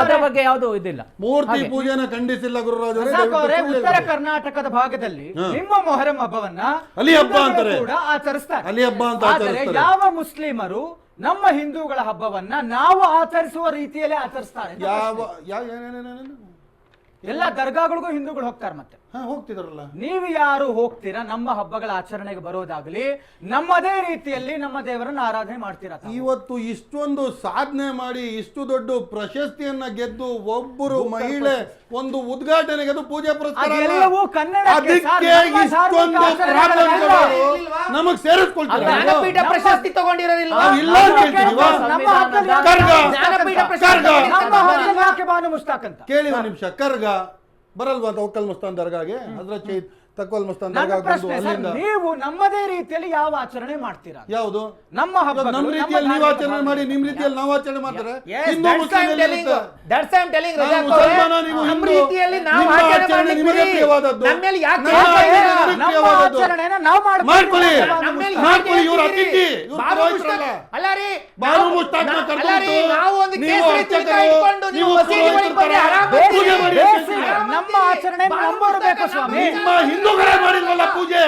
ಅದರ ಬಗ್ಗೆ ಯಾವುದು ಇದಿಲ್ಲ. ಮೂರ್ತಿ ಪೂಜೆನ ಖಂಡಿಸಿಲ್ಲ ಗುರುರಾಜ್ ಅವರೇ. ಉತ್ತರ ಕರ್ನಾಟಕದ ಭಾಗದಲ್ಲಿ ನಿಮ್ಮ ಮೊಹರಂ ಹಬ್ಬವನ್ನ ಅಲಿ ಹಬ್ಬ ಅಂತಾರೆ, ಕೂಡ ಆಚರಿಸ್ತಾರೆ. ಅಲಿ ಹಬ್ಬ ಅಂತ ಆಚರಿಸ್ತಾರೆ. ಯಾವ ಮುಸ್ಲಿಮರು ನಮ್ಮ ಹಿಂದೂಗಳ ಹಬ್ಬವನ್ನ ನಾವು ಆಚರಿಸುವ ರೀತಿಯಲ್ಲೇ ಆಚರಿಸ್ತಾರೆ. ಎಲ್ಲ ದರ್ಗಾಗಳಿಗೂ ಹಿಂದೂಗಳು ಹೋಗ್ತಾರೆ. ಮತ್ತೆ ಹೋಗ್ತಿದಾರಲ್ಲ, ನೀವು ಯಾರು ಹೋಗ್ತೀರಾ ನಮ್ಮ ಹಬ್ಬಗಳ ಆಚರಣೆಗೆ ಬರೋದಾಗ್ಲಿ, ನಮ್ಮದೇ ರೀತಿಯಲ್ಲಿ ನಮ್ಮ ದೇವರನ್ನ ಆರಾಧನೆ ಮಾಡ್ತೀರಾ? ಇವತ್ತು ಇಷ್ಟೊಂದು ಸಾಧನೆ ಮಾಡಿ ಇಷ್ಟು ದೊಡ್ಡ ಪ್ರಶಸ್ತಿಯನ್ನ ಗೆದ್ದು ಒಬ್ಬರು ಮಹಿಳೆ ಒಂದು ಉದ್ಘಾಟನೆಗೆ ಅದು ಪೂಜೆ ಪುರಸ್ಕಾರ ನಮಗ್ ಸೇರಿಸ್ಕೊಳ್ತಾರೆ. ಜ್ಞಾನಪೀಠ ಪ್ರಶಸ್ತಿ ತಗೊಂಡಿರೋದಿಲ್ವಾ? ಕೇಳಿ ಒಂದು ನಿಮಿಷ, ಕರ್ಗ ಬರಲ್ವಾ ತವಕ್ಕಲ್ ಮಸ್ತಾನ್ ದರ್ಗಾಗೆ? ಹಜರತ್ ಶಹೀದ್ ತಕ್ವಲ್ ಮಸ್ತಾನ್ ದರ್ಗಾ ಬಂದು ಅಲ್ಲಿಂದ ನೀವು ನಮ್ಮದೇ ರೀತಿಯಲ್ಲಿ ಯಾವ ಆಚರಣೆ ಮಾಡ್ತೀರಾ? ಯಾವುದು ನಮ್ಮ ಹಬ್ಬ ನಮ್ಮ ರೀತಿಯಲ್ಲಿ ನೀವು ಆಚರಣೆ ಮಾಡಿ, ನಿಮ್ ರೀತಿಯಲ್ಲಿ ನಾವು ಆಚರಣೆ ಮಾಡ್ತಾರೆ. ಹಿಂದೂ ಮುಸ್ಲಿಂ ಬಾನು ಮುಷ್ತಾಕ್ ನಮ್ಮ ಆಚರಣೆ ಹಿಂದೂಗಳೇ ಮಾಡಿಲ್ವಲ್ಲ ಪೂಜೆ?